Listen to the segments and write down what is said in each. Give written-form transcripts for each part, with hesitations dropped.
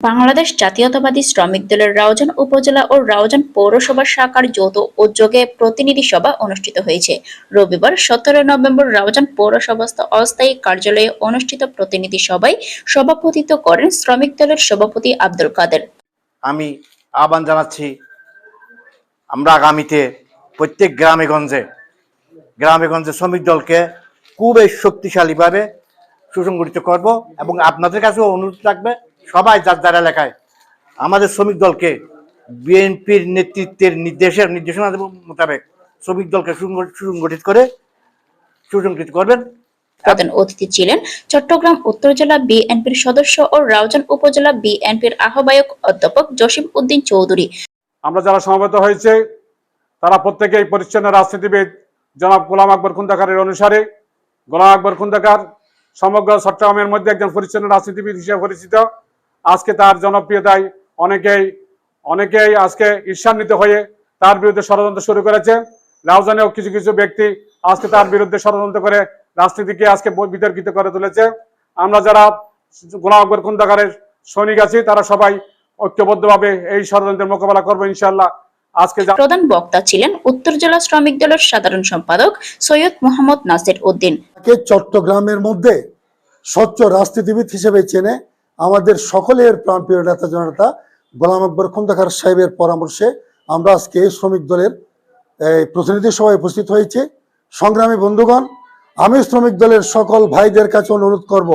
বাংলাদেশ জাতীয়তাবাদী শ্রমিক দলের রাউজান উপজেলা ও রাউজান পৌরসভা শাখার যৌথ উদ্যোগে প্রতিনিধি সভা অনুষ্ঠিত হয়েছে। রবিবার 17 নভেম্বর রাউজান পৌরসভাস্থ অস্থায়ী কার্যালয়ে অনুষ্ঠিত প্রতিনিধি সভায় সভাপতিত্ব করেন শ্রমিক দলের সভাপতি আব্দুল কাদের। আমি আহ্বান জানাচ্ছি, আমরা আগামীতে প্রত্যেক গ্রামে গঞ্জে শ্রমিক দলকে খুবই শক্তিশালীভাবে সুসংগঠিত করব এবং আপনাদের কাছেও অনুরোধ থাকবে সবাই যার যার এলাকায় আমাদের শ্রমিক দলকে বিএনপির নেতৃত্বের নির্দেশনা মোতাবেক শ্রমিক দলকে সুসংগঠিত করবেন। প্রধান অতিথি ছিলেন চট্টগ্রাম উত্তর জেলা বিএনপির সদস্য ও রাউজান উপজেলা বিএনপির আহ্বায়ক অধ্যাপক জসিম উদ্দিন চৌধুরী। আমরা যারা সমবেত হয়েছে তারা প্রত্যেকেই পরিচ্ছন্ন রাজনীতিবিদ জনাব গোলাম আকবর খন্দকারের অনুসারে। গোলাম আকবর খন্দকার সমগ্র চট্টগ্রামের মধ্যে একজন পরিচ্ছন্ন রাজনীতিবিদ হিসেবে পরিচিত। আজকে তার জনপ্রিয়তায় অনেকেই আজকে ঈর্ষান্বিত হয়ে তার বিরুদ্ধে ষড়যন্ত্র শুরু করেছে। রাউজানেও কিছু কিছু ব্যক্তি আজকে তার বিরুদ্ধে ষড়যন্ত্র করে রাজনীতিকে আজকে বিতর্কিত করে তুলেছে। আমরা যারা গোলাম আকবর খন্দকারের সৈনিক আছি তারা সবাই ঐক্যবদ্ধভাবে এই ষড়যন্ত্রের মোকাবেলা করবো ইনশাআল্লাহ। আজকে প্রধান বক্তা ছিলেন উত্তর জেলা শ্রমিক দলের সাধারণ সম্পাদক সৈয়দ মোহাম্মদ নাসির উদ্দিন। চট্টগ্রামের মধ্যে স্বচ্ছ রাজনীতিবিদ হিসেবে চেনে আমাদের সকলের প্রাণপ্রিয় নেতা জনতা গোলাম আকবর খন্দকার সাহেবের পরামর্শে আমরা আজকে শ্রমিক দলের প্রতিনিধি সভায় উপস্থিত হয়েছি। সংগ্রামী বন্ধুগণ, আমি শ্রমিক দলের সকল ভাইদের কাছে অনুরোধ করব,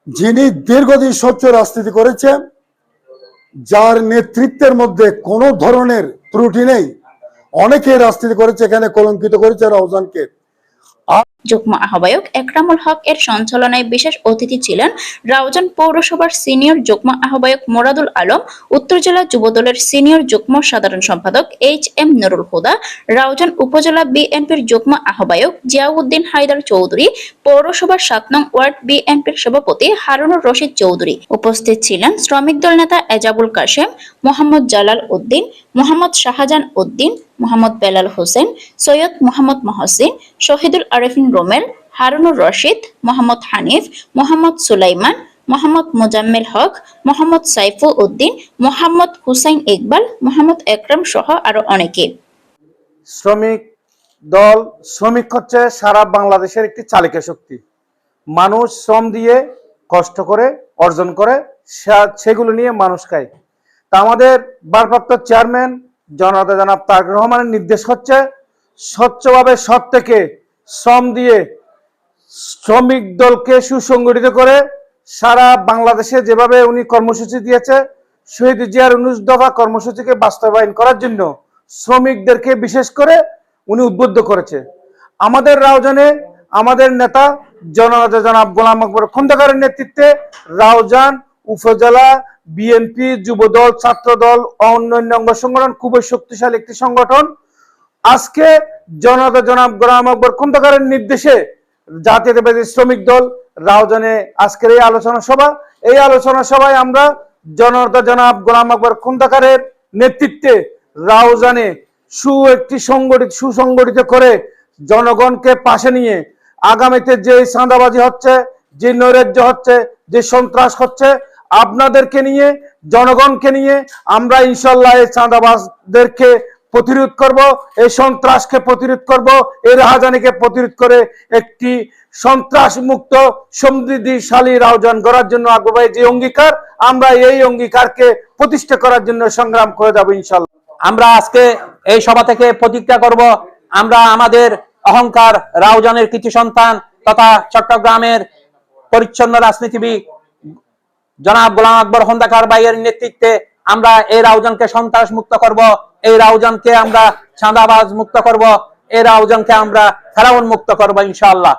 যিনি দীর্ঘদিন স্বচ্ছ রাজনীতি করেছে, যার নেতৃত্বের মধ্যে কোনো ধরনের ত্রুটি নেই, অনেকে রাজনীতি করেছে, এখানে কলঙ্কিত করেছে রাউজানকে। যুগ্ম আহ্বায়ক একরামুল হক এর সঞ্চালনায় বিশেষ অতিথি ছিলেন রাউজান পৌরসভার সিনিয়র যুগ্ম আহ্বায়ক মোরাদুল আলম, উত্তর জেলা যুবদলের সিনিয়র যুগ্ম সাধারণ সম্পাদক HM নুরুল হুদা, রাউজান উপজেলা বিএনপির যুগ্ম আহ্বায়ক জিয়াউদ্দিন হায়দার চৌধুরী, পৌরসভার 7 নং ওয়ার্ড বিএনপির সভাপতি হারুনুর রশিদ চৌধুরী। উপস্থিত ছিলেন শ্রমিক দল নেতা এজাবুল কাশেম, মোহাম্মদ জালাল উদ্দিন, মোহাম্মদ শাহজাহান উদ্দিন, মোহাম্মদ বেলাল হোসেন, সৈয়দ মোহাম্মদ মহসিন, শহীদুল আরেফিন রোমেল, হারুনুর রশিদ, মোহাম্মদ হানিফ, মোহাম্মদ সুলাইমান, মোহাম্মদ মোজাম্মেল হক, মোহাম্মদ সাইফুল উদ্দিন, মোহাম্মদ হুসাইন ইকবাল, মোহাম্মদ একরাম সহ আরো অনেকে। শ্রমিক হচ্ছে সারা বাংলাদেশের একটি চালিকা শক্তি। মানুষ শ্রম দিয়ে কষ্ট করে অর্জন করে, সেগুলো নিয়ে মানুষ খায়। তা আমাদের ভারপ্রাপ্ত চেয়ারম্যান জনাব তারেক রহমানের নির্দেশ হচ্ছে স্বচ্ছভাবে সব থেকে শ্রম দিয়ে শ্রমিক দলকে সুসংগঠিত করে সারা বাংলাদেশে যেভাবে উনি কর্মসূচি দিয়েছে, শহীদ জিয়ার 19 দফা কর্মসূচিকে বাস্তবায়ন করার জন্য শ্রমিকদেরকে বিশেষ করে উনি উদ্বুদ্ধ করেছে। আমাদের রাউজানে আমাদের নেতা জনাব গোলাম আকবর খন্দকারের নেতৃত্বে রাউজান উপজেলা বিএনপি, যুবদল, ছাত্রদল, অন্যান্য অঙ্গ সংগঠন খুবই শক্তিশালী একটি সংগঠন। আজকে জনাব গোলাম আকবর খন্দকারের নির্দেশে জাতীয়তাবাদী শ্রমিক দল রাউজানে আজকের এই আলোচনা সভায় আমরা জনাব গোলাম আকবর খন্দকারের নেতৃত্বে রাউজানে সুসংগঠিত করে জনগণকে পাশে নিয়ে আগামীতে যে চাঁদাবাজি হচ্ছে, যে নৈরাজ্য হচ্ছে, যে সন্ত্রাস হচ্ছে, আপনাদেরকে নিয়ে, জনগণকে নিয়ে আমরা ইনশাল্লাহ এই চাঁদাবাজদেরকে প্রতিরোধ করব, এই সন্ত্রাসকে প্রতিরোধ করব, এই রাহাজানিকে প্রতিরোধ করে একটি সন্ত্রাস মুক্ত সমৃদ্ধিশালী রাউজান গড়ার জন্য আগ্রহী যে অঙ্গীকার, আমরা এই অঙ্গীকারকে প্রতিষ্ঠা করার জন্য সংগ্রাম করে যাব ইনশাল্লাহ। আমরা আজকে এই সভা থেকে প্রতিজ্ঞা করব, আমরা আমাদের অহংকার রাউজানের কৃতি সন্তান তথা চট্টগ্রামের পরিচ্ছন্ন রাজনীতিবিদ জনাব গোলাম আকবর খন্দকার ভাইয়ের নেতৃত্বে আমরা এই রাউজানকে সন্ত্রাস মুক্ত করব, এই রাউজানকে আমরা চাঁদাবাজ মুক্ত করব, এই রাউজানকে আমরা ফেরাউন মুক্ত করব ইনশাআল্লাহ।